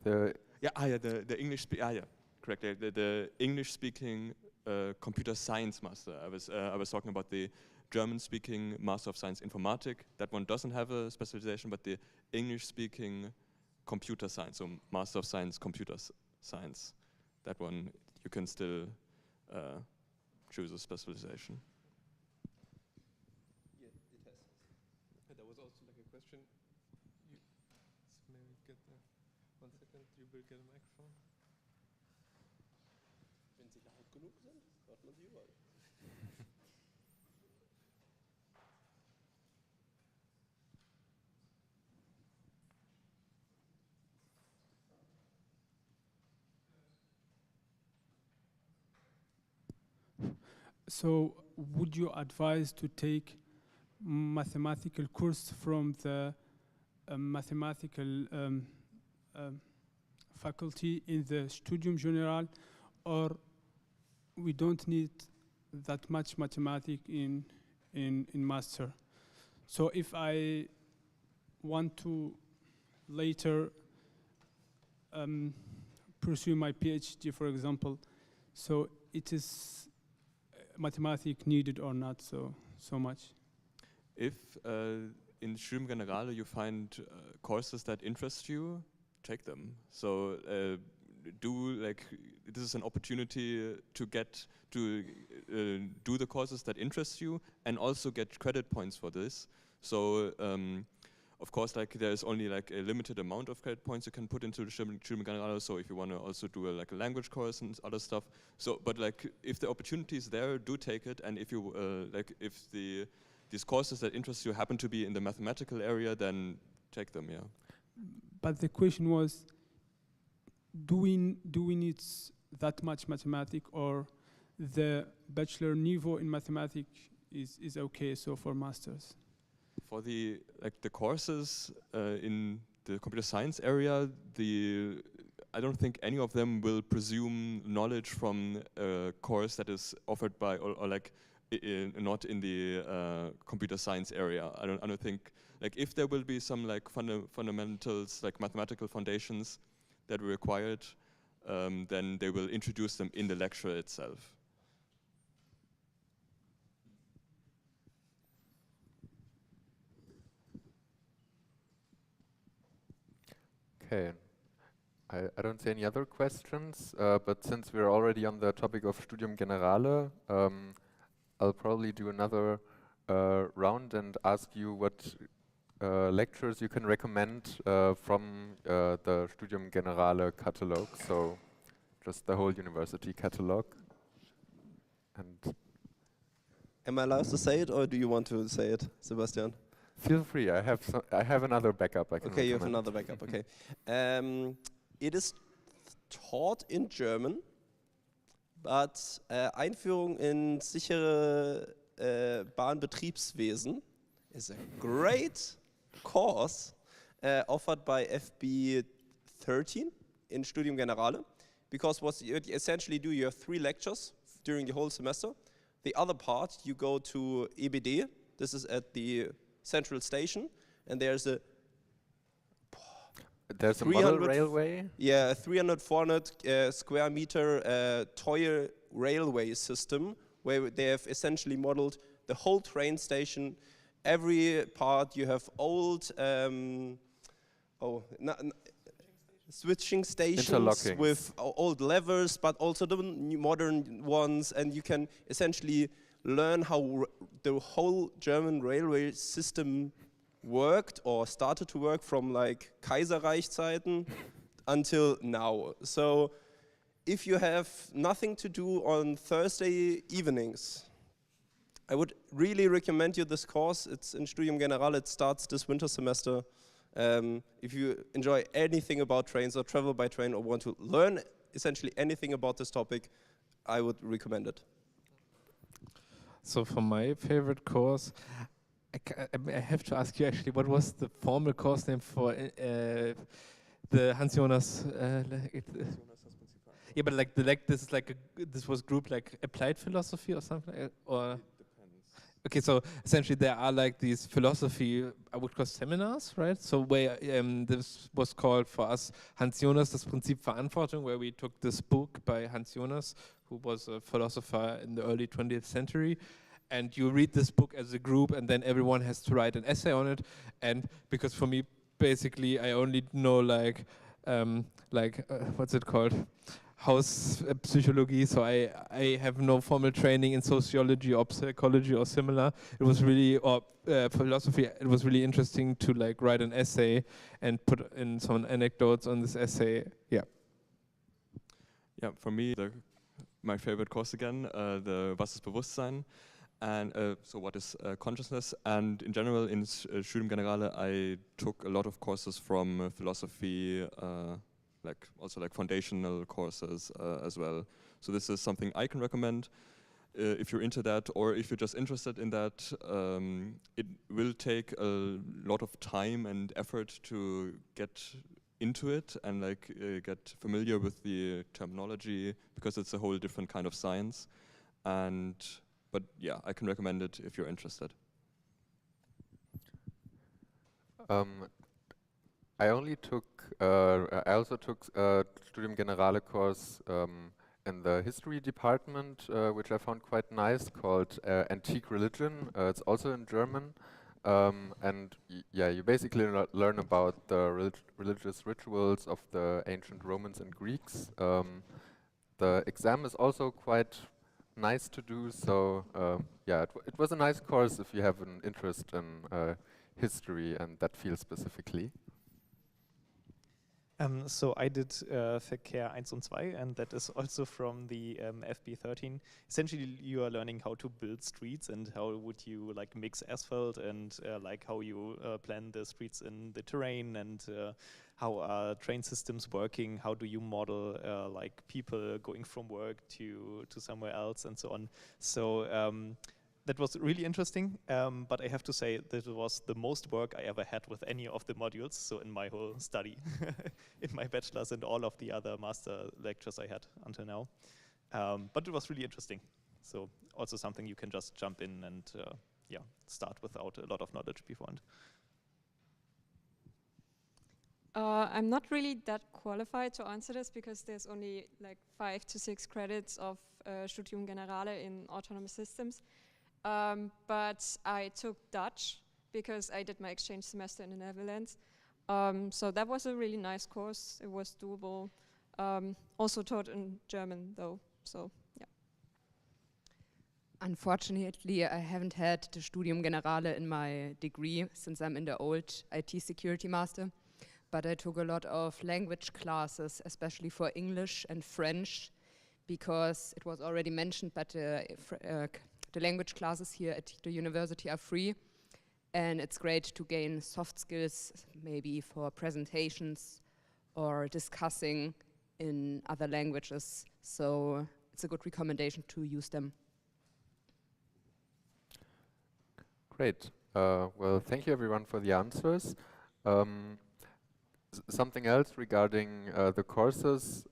The English. Correct. The English-speaking computer science master. I was talking about the German-speaking Master of Science Informatik. That one doesn't have a specialization, but the English-speaking computer science, so Master of Science Computer Science, that one you can still choose a specialization. Yeah, it has. There was also like a question. Maybe get 1 second. You will get a microphone. Wenn sie laut genug sind, hört man sie überall. So would you advise to take mathematical course from the mathematical faculty in the Studium General, or we don't need that much mathematics in master? So if I want to later pursue my PhD, for example, so it is mathematics needed or not so much? If in Studium Generale you find courses that interest you, take them. So this is an opportunity to get to do the courses that interest you and also get credit points for this. So of course, like there's only like a limited amount of credit points you can put into the Studium Generale. So if you want to also do a language course and other stuff, so but like if the opportunity is there, do take it. And if you if these courses that interest you happen to be in the mathematical area, then take them. Yeah. But the question was, do we need that much mathematics, or the bachelor niveau in mathematics is okay? So for masters. For the courses in the computer science area, I don't think any of them will presume knowledge from a course that is offered by or not in the computer science area. I don't think, like, if there will be some like fundamentals, like mathematical foundations that are required, then they will introduce them in the lecture itself. Okay, I don't see any other questions, but since we're already on the topic of Studium Generale, I'll probably do another round and ask you what lectures you can recommend from the Studium Generale catalog, so just the whole university catalog. And am I allowed to say it, or do you want to say it, Sebastian? Feel free. I have another backup. I can okay, you have another backup. Okay. It is taught in German, but Einführung in sichere Bahnbetriebswesen is a great course offered by FB 13 in Studium Generale, because what you essentially do, you have 3 lectures during the whole semester. The other part, you go to EBD. This is at the Central Station, and there's a model railway? Yeah, a 300-400 square meter toy railway system where they have essentially modeled the whole train station. Every part you have old switching stations with old levers, but also the modern ones, and you can essentially learn how the whole German railway system worked or started to work from like Kaiserreich-Zeiten until now. So if you have nothing to do on Thursday evenings, I would really recommend you this course. It's in Studium General. It starts this winter semester. If you enjoy anything about trains or travel by train or want to learn essentially anything about this topic, I would recommend it. So for my favorite course, I have to ask you actually, what was the formal course name for the Hans Jonas? Yeah, but like this is like this was group like applied philosophy or something, or. Okay, so essentially there are like these philosophy, I would call seminars, right? So where this was called for us Hans Jonas, das Prinzip Verantwortung, where we took this book by Hans Jonas, who was a philosopher in the early 20th century. And you read this book as a group, and then everyone has to write an essay on it. And because for me, basically, I only know what's it called? Hauspsychology, so I have no formal training in sociology or psychology or similar. It was really, or philosophy, it was really interesting to like write an essay and put in some anecdotes on this essay. Yeah. Yeah, for me, my favorite course again, the Was ist Bewusstsein? And so what is consciousness? And in general, in Studium Generale, I took a lot of courses from philosophy, also foundational courses as well. So this is something I can recommend if you're into that, or if you're just interested in that. It will take a lot of time and effort to get into it and get familiar with the terminology, because it's a whole different kind of science. But yeah, I can recommend it if you're interested. I also took Studium Generale course in the history department, which I found quite nice, called Antique Religion. It's also in German, and yeah, you basically learn about the religious rituals of the ancient Romans and Greeks. The exam is also quite nice to do, so yeah, it was a nice course if you have an interest in history and that field specifically. So I did Verkehr 1 und 2, and that is also from the FB13. Essentially, you are learning how to build streets and how would you mix asphalt and how you plan the streets in the terrain, and how are train systems working, how do you model people going from work to somewhere else, and so on. So that was really interesting, but I have to say that it was the most work I ever had with any of the modules, so in my whole study, in my bachelor's and all of the other master lectures I had until now. But it was really interesting. So also something you can just jump in and start without a lot of knowledge beforehand. I'm not really that qualified to answer this, because there's only 5 to 6 credits of Studium Generale in autonomous systems. But I took Dutch because I did my exchange semester in the Netherlands. So that was a really nice course. It was doable. Also taught in German though, so yeah. Unfortunately, I haven't had the Studium Generale in my degree since I'm in the old IT security master. But I took a lot of language classes, especially for English and French, because it was already mentioned, but the language classes here at the university are free, and it's great to gain soft skills, maybe for presentations or discussing in other languages. So it's a good recommendation to use them. Great. Well, thank you everyone for the answers. Something else regarding the courses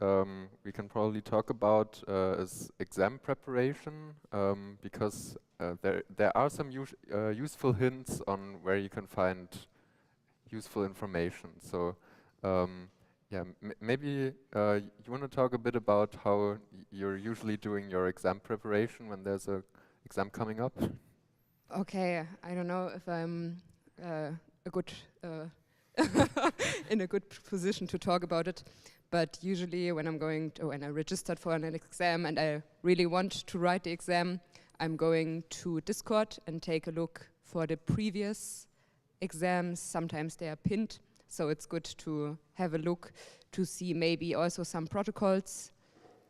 we can probably talk about is exam preparation, because there are some useful hints on where you can find useful information. So yeah, maybe you want to talk a bit about how you're usually doing your exam preparation when there's an exam coming up? Okay, I don't know if I'm a good in a good position to talk about it, but usually when I registered for an exam and I really want to write the exam, I'm going to Discord and take a look for the previous exams, sometimes they are pinned, so it's good to have a look to see maybe also some protocols,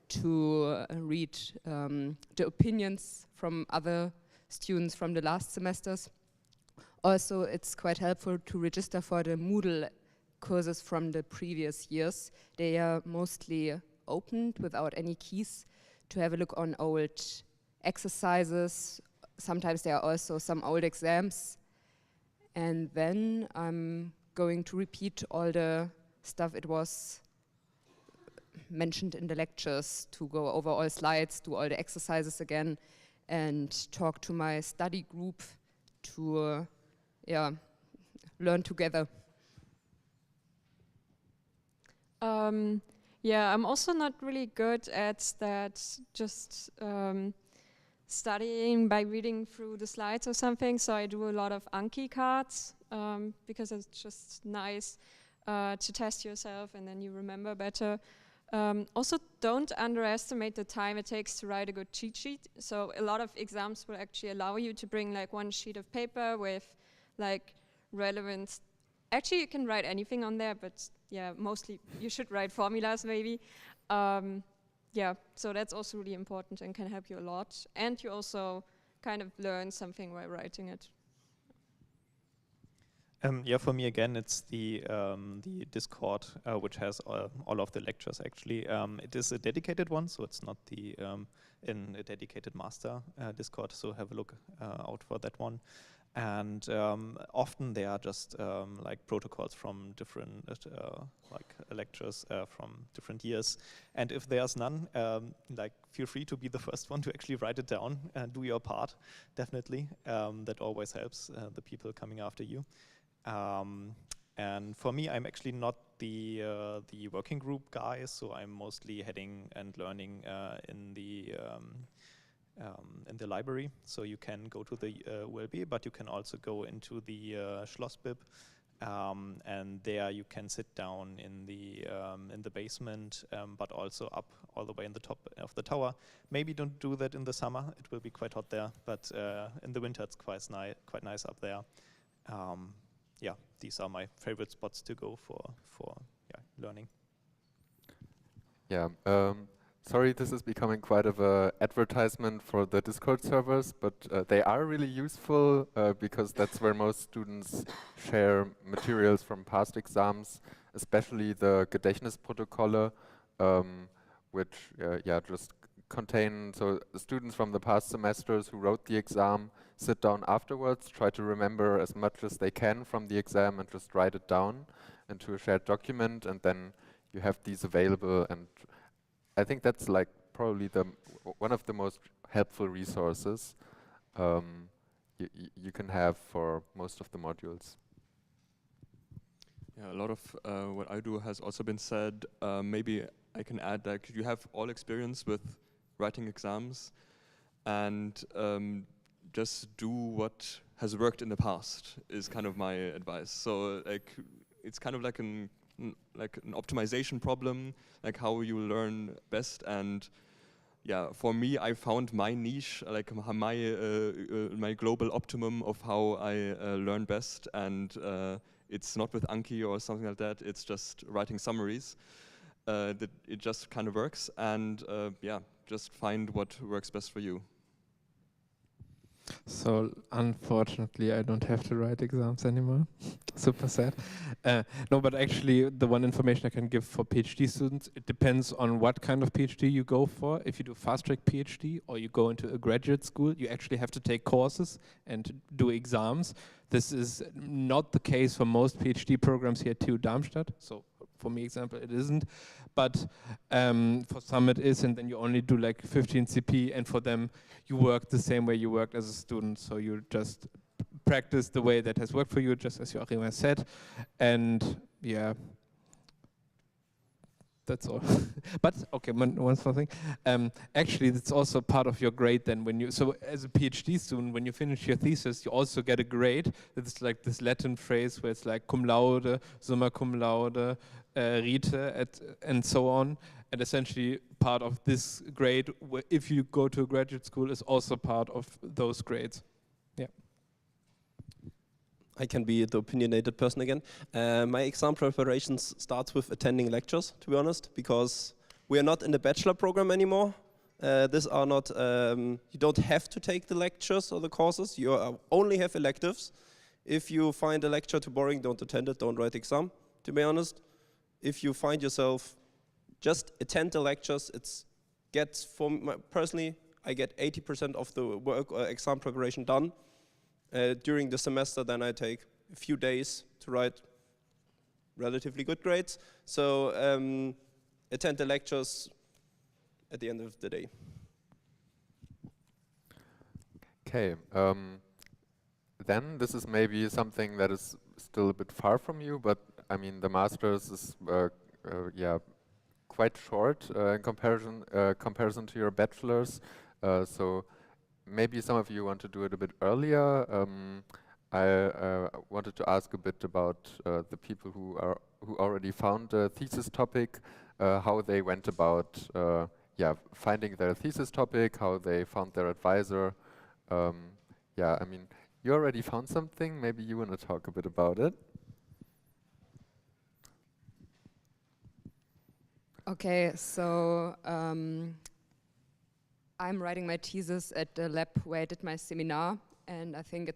to read the opinions from other students from the last semesters. Also, it's quite helpful to register for the Moodle courses from the previous years. They are mostly opened without any keys, to have a look on old exercises. Sometimes there are also some old exams. And then I'm going to repeat all the stuff it was mentioned in the lectures, to go over all slides, do all the exercises again, and talk to my study group to learn together. Yeah, I'm also not really good at that, just studying by reading through the slides or something, so I do a lot of Anki cards, because it's just nice to test yourself and then you remember better. Also, don't underestimate the time it takes to write a good cheat sheet. So a lot of exams will actually allow you to bring like one sheet of paper with like relevant, actually you can write anything on there, but yeah, mostly you should write formulas maybe. Yeah, so that's also really important and can help you a lot. And you also kind of learn something while writing it. Yeah, for me again, it's the Discord, which has all of the lectures actually. It is a dedicated one, so it's not the in a dedicated master Discord. So have a look out for that one. And often they are just like protocols from different like lectures from different years. And if there's none, like feel free to be the first one to actually write it down and do your part. Definitely, that always helps the people coming after you. And for me, I'm actually not the working group guy, so I'm mostly heading and learning in the library. So you can go to the ULB, but you can also go into the Schlossbib, and there you can sit down in the basement, but also up all the way in the top of the tower. Maybe don't do that in the summer; it will be quite hot there. But in the winter, it's quite nice up there. Yeah, these are my favorite spots to go for learning. Yeah, sorry, this is becoming quite of a advertisement for the Discord servers, but they are really useful because that's where most students share materials from past exams, especially the Gedächtnisprotokolle, which just contain, so students from the past semesters who wrote the exam sit down afterwards, try to remember as much as they can from the exam and just write it down into a shared document, and then you have these available. And I think that's like probably one of the most helpful resources you can have for most of the modules. Yeah, a lot of what I do has also been said. Maybe I can add that you have all experience with writing exams, and just do what has worked in the past is kind of my advice. So like it's kind of like an optimization problem, like how you learn best. And yeah, for me, I found my niche, like my global optimum of how I learn best. And it's not with Anki or something like that. It's just writing summaries. That it just kind of works. And yeah, just find what works best for you. So unfortunately, I don't have to write exams anymore. Super sad. No, but actually, the one information I can give for PhD students, it depends on what kind of PhD you go for. If you do fast-track PhD or you go into a graduate school, you actually have to take courses and do exams. This is not the case for most PhD programs here at TU Darmstadt. So for me, example, it isn't. But for some it is, and then you only do like 15 CP, and for them, you work the same way you worked as a student. So you just practice the way that has worked for you, just as Joachim has said. And yeah, that's all. But okay, one more thing. Actually, it's also part of your grade then when you, so as a PhD student, when you finish your thesis, you also get a grade. It's like this Latin phrase where it's like cum laude, summa cum laude, rite, and so on. And essentially part of this grade, if you go to a graduate school, is also part of those grades. Yeah. I can be the opinionated person again. My exam preparations starts with attending lectures, to be honest, because we are not in the bachelor program anymore. These are not, you don't have to take the lectures or the courses, you only have electives. If you find a lecture too boring, don't attend it, don't write the exam, to be honest. If you find yourself, just attend the lectures. Personally, I get 80% of the work exam preparation done during the semester. Then I take a few days to write relatively good grades. So attend the lectures at the end of the day. Okay. Then this is maybe something that is still a bit far from you, but I mean the master's is yeah, quite short in comparison to your bachelor's. So maybe some of you want to do it a bit earlier. I wanted to ask a bit about the people who already found a thesis topic, how they went about finding their thesis topic, how they found their advisor. Yeah, I mean, you already found something. Maybe you want to talk a bit about it. Okay, so I'm writing my thesis at the lab where I did my seminar, and I think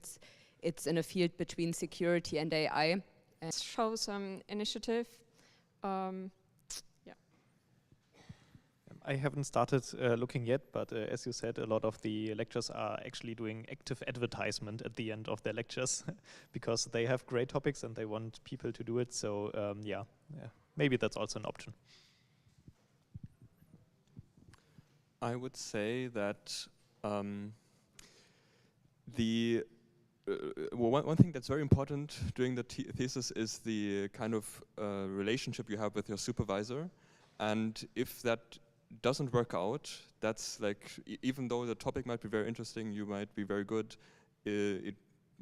it's in a field between security and AI. And show some initiative. I haven't started looking yet, but as you said, a lot of the lectures are actually doing active advertisement at the end of their lectures because they have great topics and they want people to do it. So yeah, maybe that's also an option. I would say that one thing that's very important during the thesis is the kind of relationship you have with your supervisor. And if that doesn't work out, that's like, even though the topic might be very interesting, you might be very good, it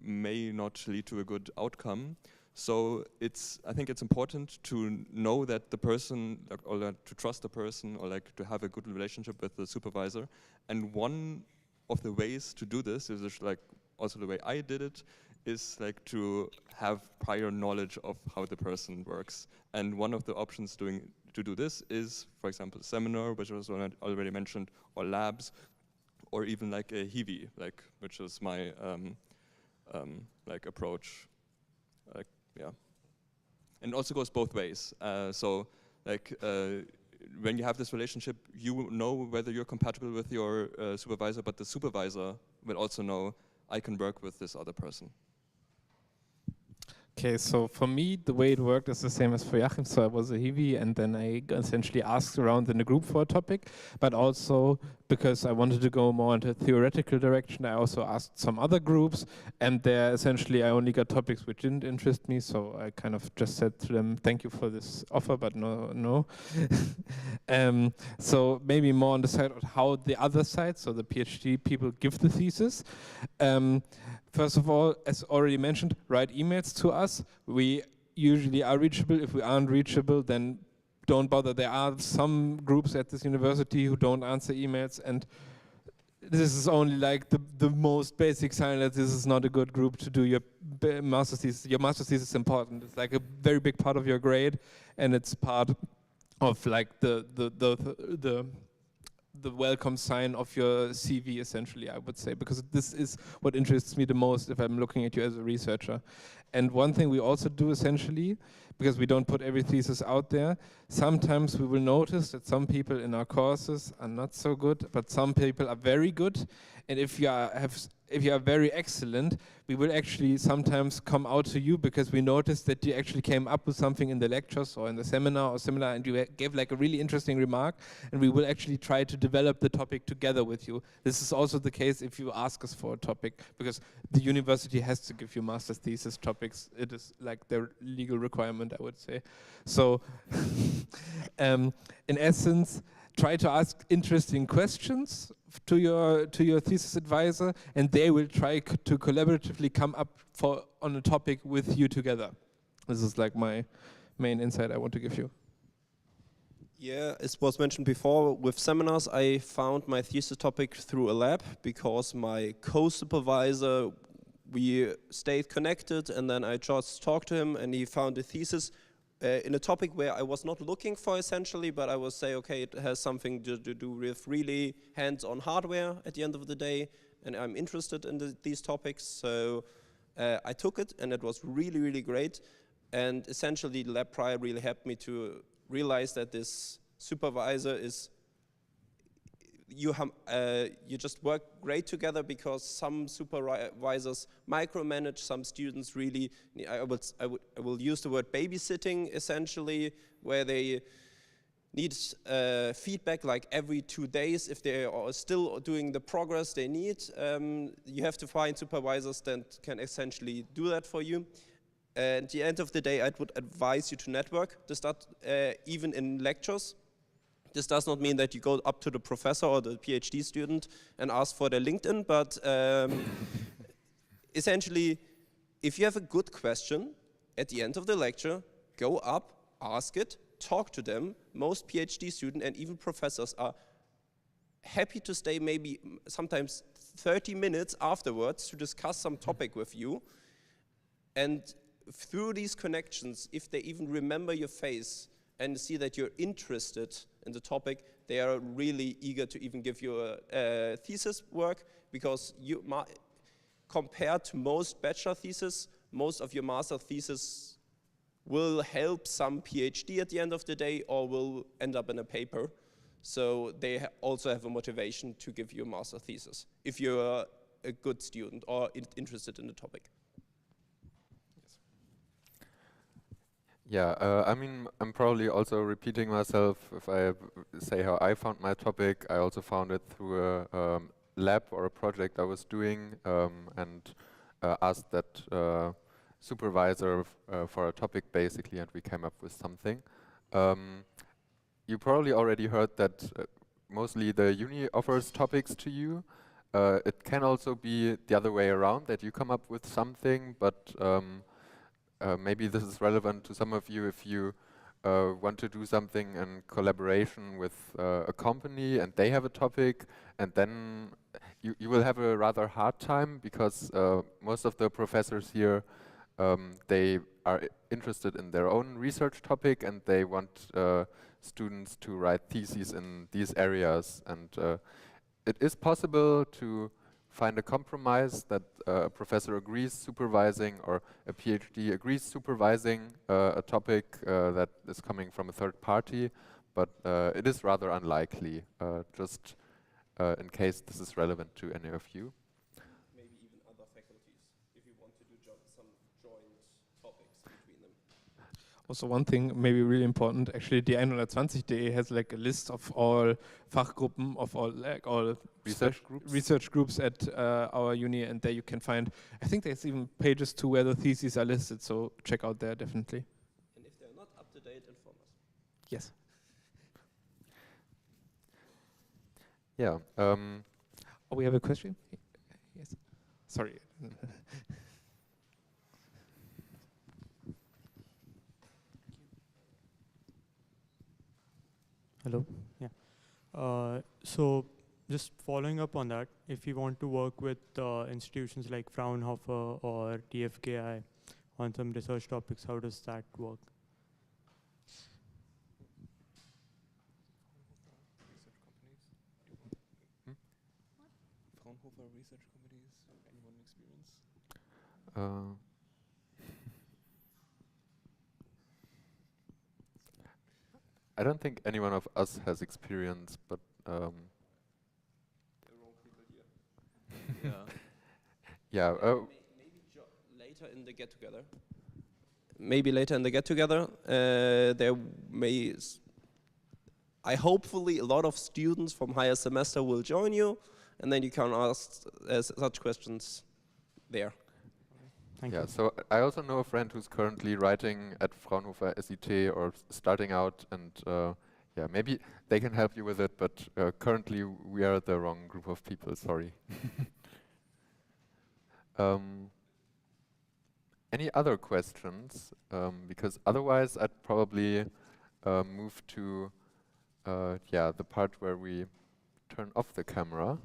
may not lead to a good outcome. So I think it's important to know that the person, or to trust the person, or like to have a good relationship with the supervisor. And one of the ways to do this is like also the way I did it, is like to have prior knowledge of how the person works. And one of the options to do this is, for example, a seminar, which was already mentioned, or labs, or even like a HIVI, like, which is my like approach. Yeah, and also goes both ways. So like when you have this relationship, you know whether you're compatible with your supervisor, but the supervisor will also know, I can work with this other person. Okay, so for me, the way it worked is the same as for Joachim. So I was a HIVI, and then I essentially asked around in the group for a topic, but also because I wanted to go more into a theoretical direction, I also asked some other groups, and there essentially I only got topics which didn't interest me, so I kind of just said to them, thank you for this offer, but no. So maybe more on the side of how the other side, so the PhD people, give the thesis. First of all, as already mentioned, write emails to us. We usually are reachable. If we aren't reachable, then don't bother. There are some groups at this university who don't answer emails, and this is only like the most basic sign that this is not a good group to do your master's thesis. Your master's thesis is important. It's like a very big part of your grade, and it's part of like the welcome sign of your CV, essentially, I would say, because this is what interests me the most if I'm looking at you as a researcher. And one thing we also do, essentially, because we don't put every thesis out there, sometimes we will notice that some people in our courses are not so good, but some people are very good. And if you are very excellent, we will actually sometimes come out to you because we noticed that you actually came up with something in the lectures or in the seminar or similar, and you gave like a really interesting remark, and we will actually try to develop the topic together with you. This is also the case if you ask us for a topic, because the university has to give you master's thesis topics. It is like their legal requirement, I would say. So in essence, try to ask interesting questions to your thesis advisor, and they will try to collaboratively come up on a topic with you together. This is like my main insight I want to give you. Yeah, as was mentioned before, with seminars I found my thesis topic through a lab because my co-supervisor we stayed connected, and then I just talked to him, and he found a thesis in a topic where I was not looking for essentially, but I was say, okay, it has something to do with really hands-on hardware at the end of the day, and I'm interested in these topics, so I took it, and it was really, really great. And essentially, Lab Prior really helped me to realize that this supervisor is, you just work great together, because some supervisors micromanage, some students really, I will use the word babysitting essentially, where they need feedback like every 2 days if they are still doing the progress they need. You have to find supervisors that can essentially do that for you. At the end of the day, I would advise you to network, to start even in lectures. This does not mean that you go up to the professor or the PhD student and ask for their LinkedIn, but essentially, if you have a good question at the end of the lecture, go up, ask it, talk to them. Most PhD students and even professors are happy to stay maybe sometimes 30 minutes afterwards to discuss some topic with you. And through these connections, if they even remember your face and see that you're interested in the topic, they are really eager to even give you a thesis work, because you compared to most bachelor thesis, most of your master thesis will help some PhD at the end of the day, or will end up in a paper. So they also have a motivation to give you a master thesis if you're a good student or interested in the topic. Yeah, I mean, I'm probably also repeating myself if I say how I found my topic. I also found it through a lab or a project I was doing, and asked that supervisor for a topic basically, and we came up with something. You probably already heard that mostly the uni offers topics to you. It can also be the other way around, that you come up with something, but maybe this is relevant to some of you if you want to do something in collaboration with a company and they have a topic, and then you will have a rather hard time, because most of the professors here, they are interested in their own research topic, and they want students to write theses in these areas. And it is possible to find a compromise that a professor agrees supervising, or a PhD agrees supervising a topic that is coming from a third party, but it is rather unlikely, just in case this is relevant to any of you. Maybe even other faculties, if you want to do some joint topics between them. Also, one thing maybe really important, actually, the 120.de has like a list of all Fachgruppen, of all research groups at our uni, and there you can find, I think there's even pages too where the theses are listed, so check out there definitely. And if they're not up to date, inform us. Yes. Yeah. Oh, we have a question? Yes. Sorry. Hello. Yeah. So just following up on that, if you want to work with institutions like Fraunhofer or TFKI on some research topics, how does that work? Fraunhofer research companies, anyone experience? I don't think anyone of us has experience, but The wrong people here. yeah. Maybe later in the get-together. Maybe later in the get-together, there may. I hopefully a lot of students from higher semester will join you, and then you can ask such questions there. Thank yeah, you. so I also know a friend who's currently writing at Fraunhofer SIT or starting out, and yeah, maybe they can help you with it, but currently we are the wrong group of people, sorry. Any other questions? Because otherwise I'd probably move to yeah, the part where we turn off the camera.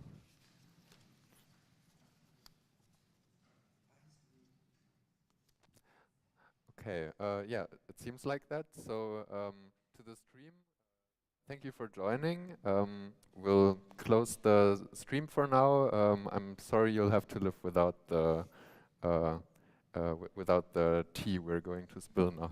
Okay, yeah, it seems like that. So to the stream, thank you for joining. We'll close the stream for now. I'm sorry you'll have to live without the without the tea we're going to spill now.